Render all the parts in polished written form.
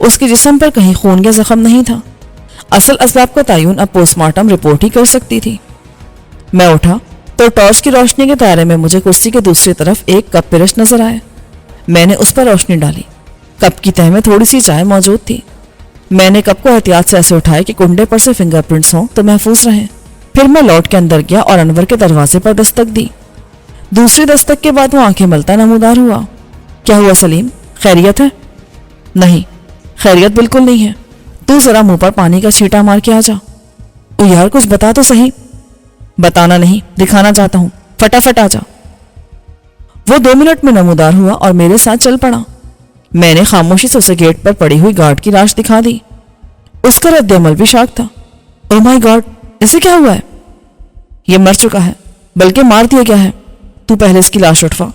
اس کے جسم پر کہیں خون یا زخم نہیں تھا۔ اصل اسباب کا تعین اب پوسٹ مارٹم رپورٹ ہی کر سکتی تھی۔ میں اٹھا تو ٹارچ کی روشنی کے دائرے میں مجھے کرسی کے دوسری طرف ایک کپ پرش نظر آیا۔ میں نے اس پر روشنی ڈالی۔ کپ کی تہہ میں تھوڑی سی چائے موجود تھی۔ میں نے کپ کو احتیاط سے ایسے اٹھایا کہ کنڈے پر سے فنگر پرنٹس ہوں تو محفوظ رہیں۔ پھر میں لوٹ کے اندر گیا اور انور کے دروازے پر دستک دی۔ دوسری دستک کے بعد وہ آنکھیں ملتا نمودار ہوا۔ کیا ہوا سلیم، خیریت ہے؟ نہیں، خیریت بالکل نہیں ہے۔ تو ذرا منہ پر پانی کا چھینٹا مار کے آ جا۔ تو یار کچھ بتا تو صحیح۔ بتانا نہیں، دکھانا چاہتا ہوں، فٹافٹ آ جا۔ وہ 2 منٹ میں نمودار ہوا اور میرے ساتھ چل پڑا۔ میں نے خاموشی سے اسے گیٹ پر پڑی ہوئی گارڈ کی لاش دکھا دی۔ اس کا رد عمل بھی شاک تھا۔ او مائی گاڈ، اسے کیا ہوا ہے؟ یہ مر چکا ہے، بلکہ مار دیا گیا ہے۔ تو پہلے اس کی لاش اٹھوا،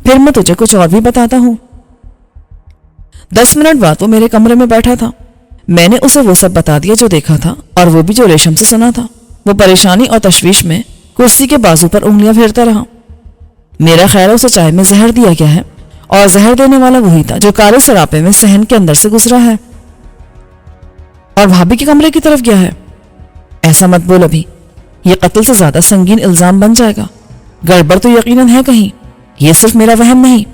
پھر میں تجھے کچھ اور بھی بتاتا ہوں۔ 10 منٹ بعد وہ میرے کمرے میں بیٹھا تھا۔ میں نے اسے وہ سب بتا دیا جو دیکھا تھا، اور وہ بھی جو ریشم سے سنا تھا۔ وہ پریشانی اور تشویش میں کرسی کے بازو پر انگلیاں پھیرتا رہا۔ میرا خیال اسے چائے میں زہر دیا گیا ہے، اور زہر دینے والا وہی تھا جو کالے سراپے میں صحن کے اندر سے گزرا ہے اور بھابھی کے کمرے کی طرف گیا ہے۔ ایسا مت بول ابھی، یہ قتل سے زیادہ سنگین الزام بن جائے گا۔ گڑبڑ تو یقیناً ہے کہیں، یہ صرف میرا وہم نہیں۔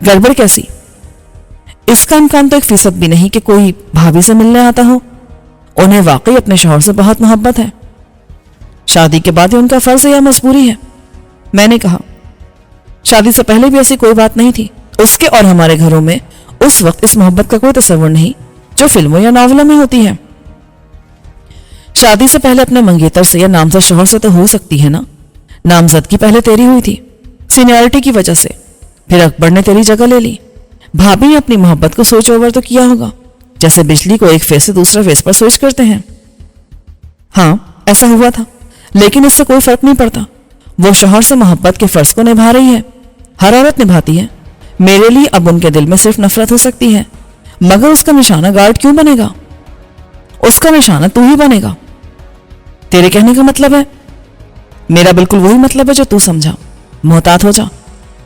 گڑبڑ کیسی؟ اس کا امکان تو 1% بھی نہیں کہ کوئی بھابھی سے ملنے آتا ہو۔ انہیں واقعی اپنے شوہر سے بہت محبت ہے۔ شادی کے بعد یہ ان کا فرض ہے یا مجبوری ہے؟ میں نے کہا شادی سے پہلے بھی ایسی کوئی بات نہیں تھی۔ اس کے اور ہمارے گھروں میں اس وقت اس محبت کا کوئی تصور نہیں جو فلموں یا ناولوں میں ہوتی ہے۔ شادی سے پہلے اپنے منگیتر سے یا نامزد شوہر سے تو ہو سکتی ہے نا۔ نامزدگی پہلے تیری ہوئی تھی، سینیورٹی کی وجہ سے، پھر اکبر نے تیری جگہ لے لی۔ بھابھی نے اپنی محبت کو سوئچ اوور تو کیا ہوگا، جیسے بجلی کو ایک فیس سے دوسرے فیس پر سوئچ کرتے ہیں۔ ہاں ایسا ہوا تھا، لیکن اس سے کوئی فرق نہیں پڑتا۔ وہ شوہر سے محبت کے فرض کو نبھا رہی ہے، ہر عورت نبھاتی ہے۔ میرے لیے اب ان کے دل میں صرف نفرت ہو سکتی ہے، مگر اس کا نشانہ گارڈ کیوں بنے گا؟ اس کا نشانہ تو ہی بنے گا۔ تیرے کہنے کا مطلب ہے؟ میرا بالکل وہی مطلب ہے جو تو سمجھا۔ محتاط ہو جا،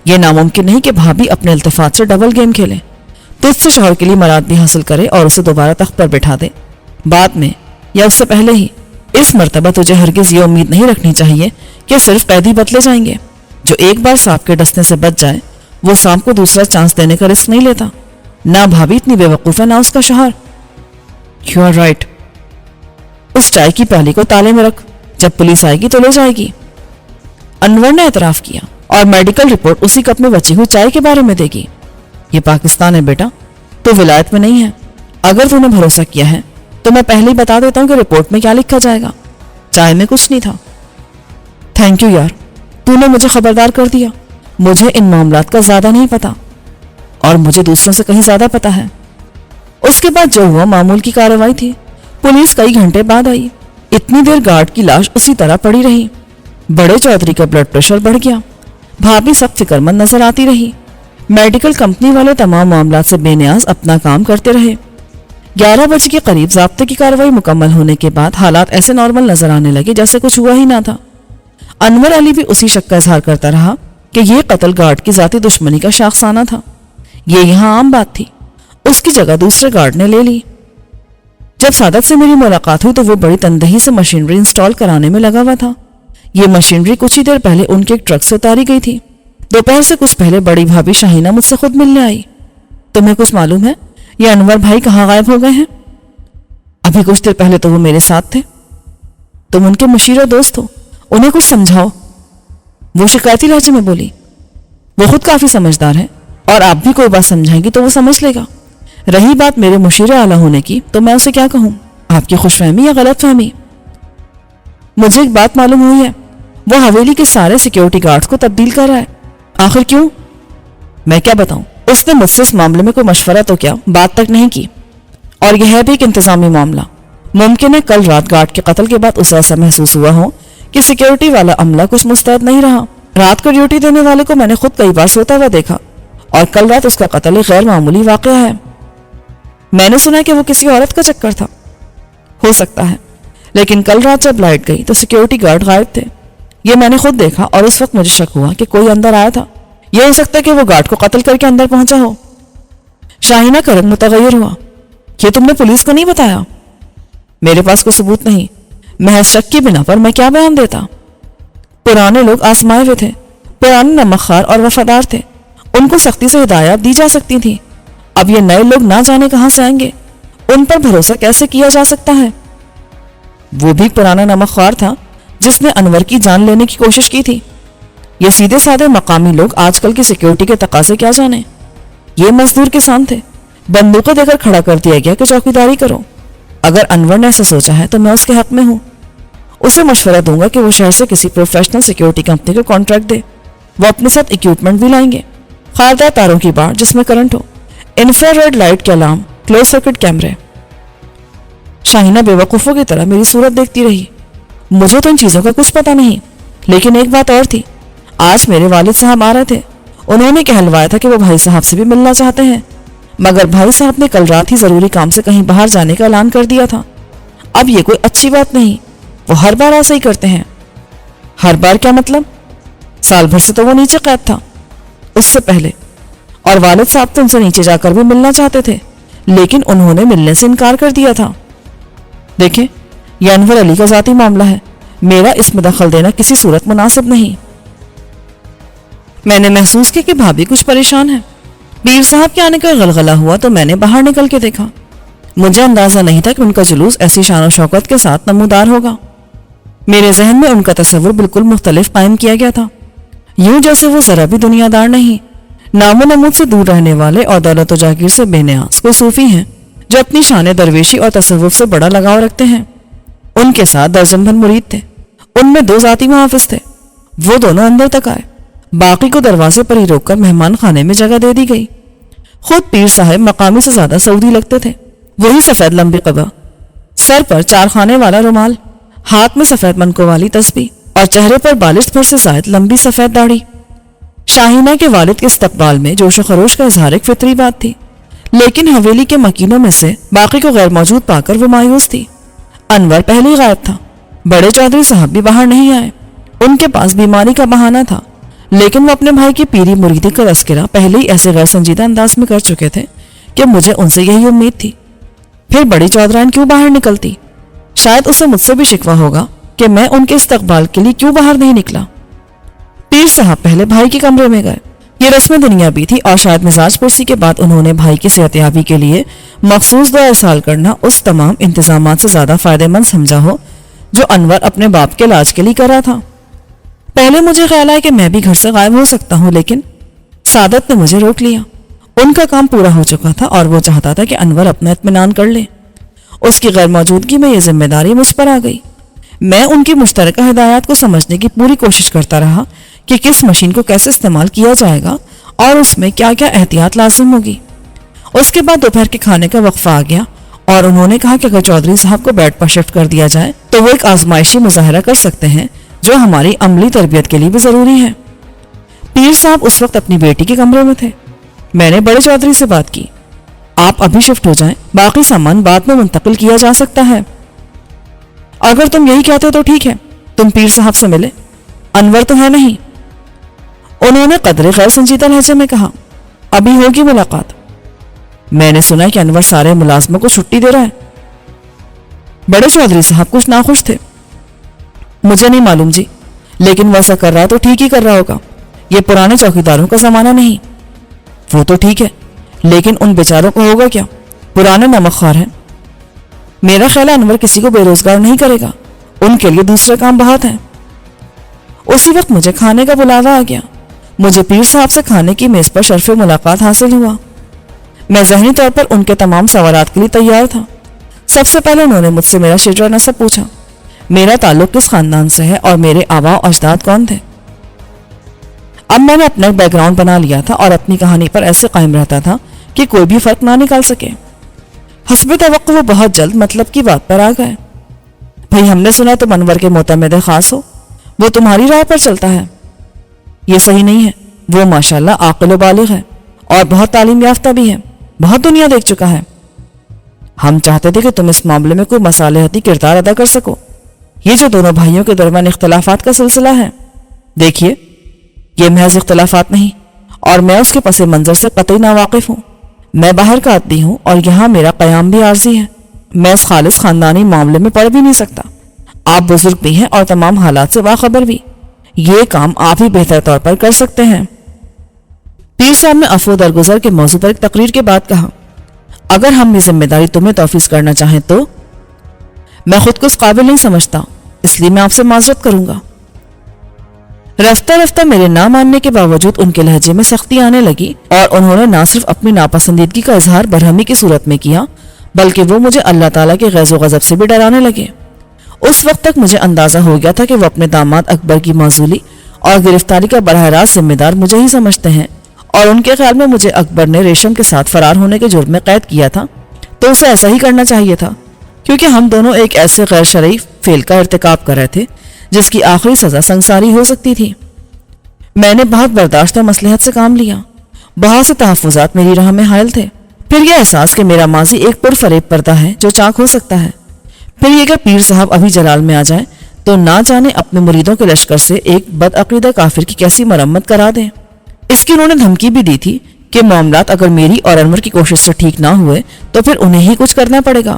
یہ ناممکن نہیں کہ بھابھی اپنے التفات سے ڈبل گیم کھیلے، تجھ سے شوہر کے لیے مراد بھی حاصل کرے اور اسے دوبارہ تخت پر بٹھا دے۔ بعد میں یا اس سے پہلے ہی، اس مرتبہ تجھے ہرگز یہ امید نہیں رکھنی چاہیے کہ صرف قیدی بدلے جائیں گے۔ جو ایک بار سانپ کے ڈسنے سے بچ جائے وہ سانپ کو دوسرا چانس دینے کا رسک نہیں لیتا۔ نہ بھابھی اتنی بے وقوف ہے، نہ اس کا شوہر۔ You are right. اس چائے کی پیالی کو تالے میں رکھ، جب پولیس آئے گی تو لے جائے گی۔ انور نے اعتراف کیا، اور میڈیکل رپورٹ اسی کپ میں بچی ہوئی چائے کے بارے میں دے گی۔ یہ پاکستان ہے بیٹا، تو ولایت میں نہیں ہے۔ اگر تو نے بھروسہ کیا ہے تو میں پہلے ہی بتا دیتا ہوں کہ رپورٹ میں کیا لکھا جائے گا۔ چائے میں کچھ نہیں تھا۔ تھینک یو یار، تو نے مجھے خبردار کر دیا۔ مجھے ان معاملات کا زیادہ نہیں پتا، اور مجھے دوسروں سے کہیں زیادہ پتا ہے۔ اس کے بعد جو ہوا معمول کی کارروائی تھی۔ پولیس کئی گھنٹے بعد آئی۔ اتنی دیر گارڈ کی لاش اسی طرح پڑی رہی۔ بڑے چودھری کا بلڈ پریشر بڑھ گیا۔ بھابھی سب فکر مند نظر آتی رہی۔ میڈیکل کمپنی والے تمام معاملات سے بے نیاز اپنا کام کرتے رہے۔ 11 بجے کے قریب ضابطے کی کارروائی مکمل ہونے کے بعد حالات ایسے نارمل نظر آنے لگے جیسے کچھ ہوا ہی نہ تھا۔ انور علی بھی اسی شک کا اظہار کرتا رہا کہ یہ قتل گارڈ کی ذاتی دشمنی کا شاخسانہ تھا۔ یہ یہاں عام بات تھی۔ اس کی جگہ دوسرے گارڈ نے لے لی۔ جب سعادت سے میری ملاقات ہوئی تو وہ بڑی تندہی سے مشینری انسٹال کرانے میں لگا ہوا تھا۔ یہ مشینری کچھ ہی دیر پہلے ان کے ایک ٹرک سے اتاری گئی تھی۔ دوپہر سے کچھ پہلے بڑی بھابھی شاہینہ مجھ سے خود ملنے آئی۔ تمہیں کچھ معلوم ہے یہ انور بھائی کہاں غائب ہو گئے ہیں؟ ابھی کچھ دیر پہلے تو وہ میرے ساتھ تھے۔ تم ان کے مشیر و دوست ہو، انہیں کچھ سمجھاؤ۔ وہ شکایتی لہجے میں بولی۔ وہ خود کافی سمجھدار ہے، اور آپ بھی کوئی بات سمجھائیں گی تو وہ سمجھ لے گا۔ رہی بات میرے مشیر اعلیٰ ہونے کی تو میں اسے کیا کہوں، آپ کی خوش فہمی یا غلط فہمی؟ مجھے ایک بات معلوم ہوئی ہے، وہ حویلی کے سارے سیکیورٹی گارڈز کو تبدیل کر رہا ہے۔ آخر کیوں؟ میں کیا بتاؤں، اس نے مجھ سے اس معاملے میں کوئی مشورہ تو کیا، بات تک نہیں کی۔ اور یہ ہے بھی ایک انتظامی معاملہ۔ ممکن ہے کل رات گارڈ کے قتل کے بعد اسے ایسا محسوس ہوا ہو کہ سیکیورٹی والا عملہ کچھ مستعد نہیں رہا۔ رات کو ڈیوٹی دینے والے کو میں نے خود کئی بار سوتا ہوا دیکھا، اور کل رات اس کا قتل ایک غیر معمولی واقعہ ہے۔ میں نے سنا کہ وہ کسی عورت کا چکر تھا۔ ہو سکتا ہے، لیکن کل رات جب لائٹ گئی تو سیکیورٹی گارڈ غائب تھے۔ یہ میں نے خود دیکھا، اور اس وقت مجھے شک ہوا کہ کوئی اندر آیا تھا۔ یہ ہو سکتا ہے کہ وہ گارڈ کو قتل کر کے اندر پہنچا ہو۔ شاہینہ کا رنگ متغیر ہوا۔ یہ تم نے پولیس کو نہیں بتایا؟ میرے پاس کوئی ثبوت نہیں، محض شک کی بنا پر میں کیا بیان دیتا؟ پرانے لوگ آزمائے ہوئے تھے، پرانے نمکخوار اور وفادار تھے، ان کو سختی سے ہدایات دی جا سکتی تھی۔ اب یہ نئے لوگ نہ جانے کہاں سے آئیں گے، ان پر بھروسہ کیسے کیا جا سکتا ہے؟ وہ بھی پرانا نمکخوار تھا جس نے انور کی جان لینے کی کوشش کی تھی۔ یہ سیدھے سادے مقامی لوگ آج کل کی سیکیورٹی کے تقاضے کیا جانے؟ یہ مزدور کسان تھے، بندوقیں دے کر کھڑا کر دیا گیا کہ چوکیداری کرو۔ اگر انور نے ایسا سوچا ہے تو میں اس کے حق میں ہوں، اسے مشورہ دوں گا کہ وہ شہر سے کسی پروفیشنل سیکیورٹی کمپنی کو کانٹریکٹ دے۔ وہ اپنے ساتھ اکوپمنٹ بھی لائیں گے، خاردار تاروں کی باڑ جس میں کرنٹ ہو، انفرا ریڈ لائٹ کے الارم، کلوز سرکٹ کیمرے۔ شاہینہ بے وقوفوں کی طرح میری صورت دیکھتی رہی۔ مجھے تو ان چیزوں کا کچھ پتا نہیں، لیکن ایک بات اور تھی، آج میرے والد صاحب آ رہے تھے، انہوں نے کہلوایا تھا کہ وہ بھائی صاحب سے بھی ملنا چاہتے ہیں، مگر بھائی صاحب نے کل رات ہی ضروری کام سے کہیں باہر جانے کا اعلان کر دیا تھا۔ اب یہ کوئی اچھی بات نہیں، وہ ہر بار ایسا ہی کرتے ہیں۔ ہر بار کیا مطلب؟ سال بھر سے تو وہ نیچے قید تھا، اس سے پہلے، اور والد صاحب تو ان سے نیچے جا کر بھی ملنا چاہتے تھے، لیکن انہوں نے ملنے سے انکار کر دیا تھا۔ دیکھیں، یہ انور علی کا ذاتی معاملہ ہے، میرا اس میں دخل دینا کسی صورت مناسب نہیں۔ میں نے محسوس کیا کہ بھابھی کچھ پریشان ہے۔ پیر صاحب کے آنے کا غلغلہ ہوا تو میں نے باہر نکل کے دیکھا۔ مجھے اندازہ نہیں تھا کہ ان کا جلوس ایسی شان و شوکت کے ساتھ نمودار ہوگا۔ میرے ذہن میں ان کا تصور بالکل مختلف قائم کیا گیا تھا، یوں جیسے وہ ذرا بھی دنیا دار نہیں، نام و نمود سے دور رہنے والے اور دولت و جاگیر سے بے نیاز کوئی صوفی ہیں جو اپنی شان درویشی اور تصوف سے بڑا لگاؤ رکھتے ہیں۔ ان کے ساتھ درجن بھر مرید تھے، ان میں 2 ذاتی محافظ تھے، وہ دونوں اندر تک آئے، باقی کو دروازے پر ہی روک کر مہمان خانے میں جگہ دے دی گئی۔ خود پیر صاحب مقامی سے زیادہ سعودی لگتے تھے، وہی سفید لمبی قبا، سر پر 4 خانے والا رومال، ہاتھ میں سفید منکوں والی تسبیح اور چہرے پر بالشت بھر سے زائد لمبی سفید داڑھی۔ شاہینہ کے والد کے استقبال میں جوش و خروش کا اظہار ایک فطری بات تھی، لیکن حویلی کے مکینوں میں سے باقی کو غیر موجود پا کر وہ مایوس تھی۔ انور پہلے ہی غائب تھا، بڑے چودھری صاحب بھی باہر نہیں آئے، ان کے پاس بیماری کا بہانہ تھا، لیکن وہ اپنے بھائی کی پیری مریدی کا تذکرہ پہلے ہی ایسے غیر سنجیدہ انداز میں کر چکے تھے کہ مجھے ان سے یہی امید تھی۔ پھر بڑی چودھرائن کیوں باہر نکلتی؟ شاید اسے مجھ سے بھی شکوہ ہوگا کہ میں ان کے استقبال کے لیے کیوں باہر نہیں نکلا۔ پیر صاحب پہلے بھائی کے کمرے میں گئے، یہ رسم دنیا بھی تھی، اور شاید مزاج پرسی کے بعد انہوں نے بھائی کی صحتیابی کے لیے مخصوص دعا ارسال کرنا اس تمام انتظامات سے زیادہ فائدہ مند سمجھا ہو جو انور اپنے باپ کے علاج کے لیے کر رہا تھا۔ پہلے مجھے خیال آیا کہ میں بھی گھر سے غائب ہو سکتا ہوں، لیکن سعادت نے مجھے روک لیا۔ ان کا کام پورا ہو چکا تھا اور وہ چاہتا تھا کہ انور اپنا اطمینان کر لے۔ اس کی غیر موجودگی میں یہ ذمہ داری مجھ پر آ گئی۔ میں ان کی مشترکہ ہدایات کو سمجھنے کی پوری کوشش کرتا رہا کہ کس مشین کو کیسے استعمال کیا جائے گا اور اس میں کیا کیا احتیاط لازم ہوگی۔ اس کے بعد دوپہر کے کھانے کا وقفہ آ گیا اور انہوں نے کہا کہ اگر چودھری صاحب کو بیڈ پر شفٹ کر دیا جائے تو وہ ایک آزمائشی مظاہرہ کر سکتے ہیں جو ہماری عملی تربیت کے لیے بھی ضروری ہے۔ پیر صاحب اس وقت اپنی بیٹی کے کمرے میں تھے۔ میں نے بڑے چودھری سے بات کی، آپ ابھی شفٹ ہو جائیں، باقی سامان بعد میں منتقل کیا جا سکتا ہے۔ اگر تم یہی کہتے ہو تو ٹھیک ہے، تم پیر صاحب سے ملے، انور تو ہے نہیں، انہوں نے قدرے غیر سنجیدہ لہجے میں کہا۔ ابھی ہوگی ملاقات۔ میں نے سنا کہ انور سارے ملازموں کو چھٹی دے رہا ہے۔ بڑے چودھری صاحب کچھ ناخوش تھے۔ مجھے نہیں معلوم جی، لیکن وہ ایسا کر رہا تو ٹھیک ہی کر رہا ہوگا، یہ پرانے چوکیداروں کا زمانہ نہیں۔ وہ تو ٹھیک ہے، لیکن ان بیچاروں کو ہوگا کیا؟ پرانے نمکخوار ہیں۔ میرا خیال ہے انور کسی کو بے روزگار نہیں کرے گا، ان کے لیے دوسرے کام بہت ہیں۔ اسی وقت مجھے کھانے کا بلاوا آ گیا۔ مجھے پیر صاحب سے کھانے کی میز پر شرف ملاقات حاصل ہوا۔ میں ذہنی طور پر ان کے تمام سوالات کے لیے تیار تھا۔ سب سے پہلے انہوں نے مجھ سے میرا شجرہ نسب پوچھا، میرا تعلق کس خاندان سے ہے اور میرے آبا و اجداد کون تھے۔ اب میں نے اپنا ایک بیک گراؤنڈ بنا لیا تھا اور اپنی کہانی پر ایسے قائم رہتا تھا کہ کوئی بھی فرق نہ نکال سکے۔ حسب توقع وہ بہت جلد مطلب کی بات پر آ گئے۔ بھئی ہم نے سنا تم انور کے معتمد خاص ہو، وہ تمہاری رائے پر چلتا ہے۔ یہ صحیح نہیں ہے، وہ ماشاءاللہ عاقل و بالغ ہے اور بہت تعلیم یافتہ بھی ہے، بہت دنیا دیکھ چکا ہے۔ ہم چاہتے تھے کہ تم اس معاملے میں کوئی مصالحتی کردار ادا کر سکو۔ یہ جو دونوں بھائیوں کے درمیان اختلافات کا سلسلہ ہے، دیکھیے یہ محض اختلافات نہیں، اور میں اس کے پس منظر سے قطعی ناواقف ہوں۔ میں باہر کا آدمی ہوں اور یہاں میرا قیام بھی عارضی ہے. میں اس خالص خاندانی معاملے میں پڑ بھی نہیں سکتا. آپ بزرگ بھی ہیں اور تمام حالات سے باخبر بھی. یہ کام آپ ہی بہتر طور پر کر سکتے ہیں. پیر صاحب نے عفو درگزر کے موضوع پر ایک تقریر کے بعد کہا, اگر ہم یہ ذمہ داری تمہیں توفیق کرنا چاہیں تو. میں خود کو اس قابل نہیں سمجھتا, اس لیے میں آپ سے معذرت کروں گا. رفتہ رفتہ میرے نہ ماننے کے باوجود ان کے لہجے میں سختی آنے لگی اور انہوں نے نہ صرف اپنی ناپسندیدگی کا اظہار برہمی کی صورت میں کیا بلکہ وہ مجھے اللہ تعالیٰ کے غیظ و غضب سے بھی ڈرانے لگے. اس وقت تک مجھے اندازہ ہو گیا تھا کہ وہ اپنے داماد اکبر کی معزولی اور گرفتاری کا براہ راست ذمہ دار مجھے ہی سمجھتے ہیں, اور ان کے خیال میں مجھے اکبر نے ریشم کے ساتھ فرار ہونے کے جرم میں قید کیا تھا تو اسے ایسا ہی کرنا چاہیے تھا, کیونکہ ہم دونوں ایک ایسے غیر شرعی فعل کا ارتکاب کر رہے تھے جس کی آخری سزا سنگساری ہو سکتی تھی. میں نے بہت برداشت و مصلحت سے کام لیا. بہت سے تحفظات میری راہ میں حائل تھے. پھر یہ احساس کہ میرا ماضی ایک پرفریب پردہ ہے جو چاک ہو سکتا ہے. پھر یہ کہ پیر صاحب ابھی جلال میں آ جائیں تو نہ جانے اپنے مریدوں کے لشکر سے ایک بدعقیدہ کافر کی کیسی مرمت کرا دیں. اس کی انہوں نے دھمکی بھی دی تھی کہ معاملات اگر میری اور انور کی کوشش سے ٹھیک نہ ہوئے تو پھر انہیں ہی کچھ کرنا پڑے گا.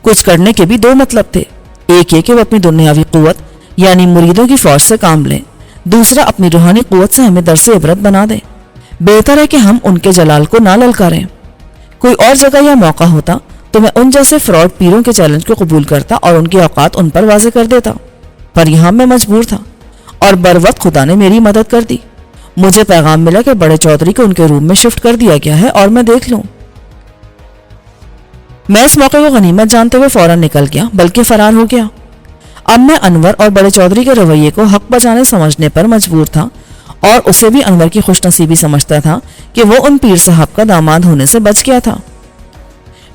کچھ کرنے کے بھی دو مطلب تھے, ایک یہ کہ وہ اپنی دنیاوی قوت یعنی مریدوں کی فوج سے کام لیں, دوسرا اپنی روحانی قوت سے ہمیں درس عبرت بنا دیں. بہتر ہے کہ ہم ان کے جلال کو نہ للکاریں. کوئی اور جگہ یا موقع ہوتا تو میں ان جیسے فراڈ پیروں کے چیلنج کو قبول کرتا اور ان کی اوقات ان پر واضح کر دیتا, پر یہاں میں مجبور تھا اور بروقت خدا نے میری مدد کر دی. مجھے پیغام ملا کہ بڑے چودھری کو ان کے روم میں شفٹ کر دیا گیا ہے اور میں دیکھ لوں. میں اس موقع کو غنیمت جانتے ہوئے فوراً نکل گیا بلکہ فرار ہو گیا. اب میں انور اور بڑے چودھری کے رویے کو حق بجانے سمجھنے پر مجبور تھا اور اسے بھی انور کی خوش نصیبی سمجھتا تھا کہ وہ ان پیر صاحب کا داماد ہونے سے بچ گیا تھا.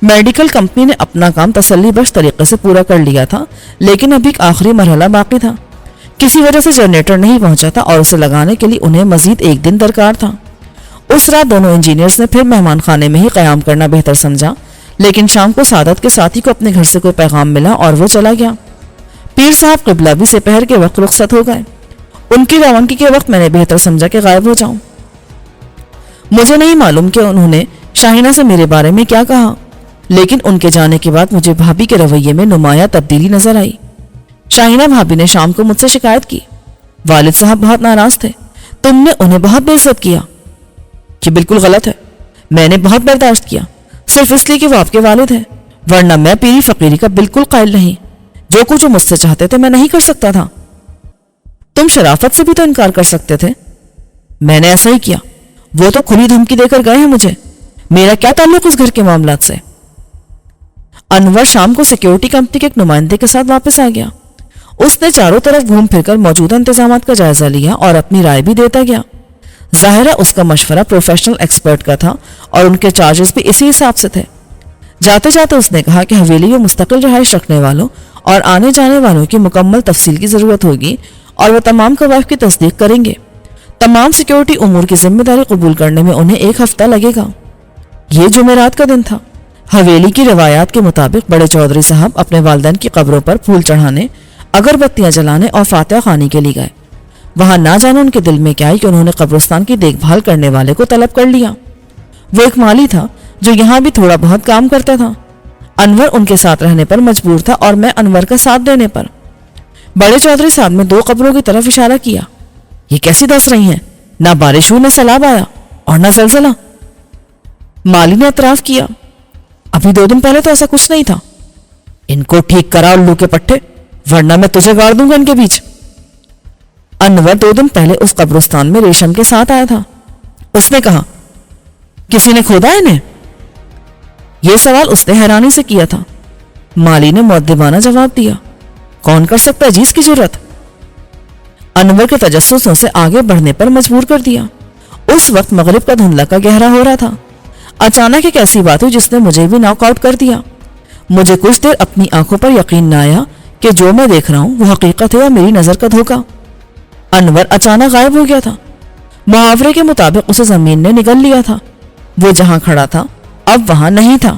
میڈیکل کمپنی نے اپنا کام تسلی بخش طریقے سے پورا کر لیا تھا, لیکن ابھی ایک آخری مرحلہ باقی تھا. کسی وجہ سے جنریٹر نہیں پہنچا تھا اور اسے لگانے کے لیے انہیں مزید ایک دن درکار تھا. اس رات دونوں انجینئرز نے پھر مہمان خانے میں ہی قیام کرنا بہتر سمجھا, لیکن شام کو سعادت کے ساتھی کو اپنے گھر سے کوئی پیغام ملا اور وہ چلا گیا. پیر صاحب قبلہ بھی سپہر کے وقت رخصت ہو گئے. ان کی روانگی کے وقت میں نے بہتر سمجھا کہ غائب ہو جاؤں. مجھے نہیں معلوم کہ انہوں نے شاہینہ سے میرے بارے میں کیا کہا, لیکن ان کے جانے کے بعد مجھے بھابھی کے رویے میں نمایاں تبدیلی نظر آئی. شاہینہ بھابھی نے شام کو مجھ سے شکایت کی, والد صاحب بہت ناراض تھے, تم نے انہیں بہت بے عزت کیا. یہ بالکل غلط ہے, میں نے بہت برداشت کیا صرف اس لیے کہ وہ آپ کے والد ہیں, ورنہ میں پیری فقیری کا بالکل قائل نہیں. جو کچھ وہ مجھ سے چاہتے تھے میں نہیں کر سکتا تھا. تم شرافت سے بھی تو انکار کر سکتے تھے. میں نے ایسا ہی کیا, وہ تو کھلی دھمکی دے کر گئے ہیں مجھے, میرا کیا تعلق اس گھر کے معاملات سے. انور شام کو سیکیورٹی کمپنی کے ایک نمائندے کے ساتھ واپس آ گیا. اس نے چاروں طرف گھوم پھر کر موجودہ انتظامات کا جائزہ لیا اور اپنی رائے بھی دیتا گیا. ظاہرہ اس کا مشورہ پروفیشنل ایکسپرٹ کا تھا اور ان کے چارجز بھی اسی حساب سے تھے. جاتے جاتے اس نے کہا کہ حویلی میں مستقل رہائش رکھنے والوں اور آنے جانے والوں کی مکمل تفصیل کی ضرورت ہوگی اور وہ تمام قواعد کی تصدیق کریں گے. تمام سیکیورٹی امور کی ذمہ داری قبول کرنے میں انہیں 1 ہفتہ لگے گا. یہ جمعرات کا دن تھا. حویلی کی روایات کے مطابق بڑے چودھری صاحب اپنے والدین کی قبروں پر پھول چڑھانے, اگربتیاں جلانے اور فاتحہ خوانی کے لیے گئے. وہاں نہ جانے ان کے دل میں کیا آئی کہ انہوں نے قبرستان کی دیکھ بھال کرنے والے کو طلب کر لیا. وہ ایک مالی تھا جو یہاں بھی تھوڑا بہت کام کرتا تھا. انور ان کے ساتھ رہنے پر مجبور تھا اور میں انور کا ساتھ دینے پر. بڑے چودھری صاحب نے 2 قبروں کی طرف اشارہ کیا. یہ کیسی دس رہی ہیں, نہ بارش ہوئی, نہ سیلاب آیا اور نہ زلزلہ. مالی نے اعتراف کیا, ابھی 2 دن پہلے تو ایسا کچھ نہیں تھا. ان کو ٹھیک کرا الو کے پٹھے, ورنہ میں تجھے گاڑ دوں گا ان کے بیچ. انور 2 دن پہلے اس قبرستان میں ریشم کے ساتھ آیا تھا. اس نے کہا, کسی نے کھودا انہیں؟ یہ سوال اس نے حیرانی سے کیا تھا. مالی نے مؤدبانہ جواب دیا, کون کر سکتا ہے جی اس کی جرت. انور کے تجسس اسے آگے بڑھنے پر مجبور کر دیا. اس وقت مغرب کا دھندلا کا گہرا ہو رہا تھا. اچانک ایک ایسی بات ہوئی جس نے مجھے بھی ناک آؤٹ کر دیا. مجھے کچھ دیر اپنی آنکھوں پر یقین نہ آیا کہ جو میں دیکھ رہا ہوں وہ حقیقت ہے یا میری نظر کا دھوکہ. انور اچانک غائب ہو گیا تھا. محاورے کے مطابق اسے زمین نے نگل لیا تھا. وہ جہاں کھڑا تھا اب وہاں نہیں تھا.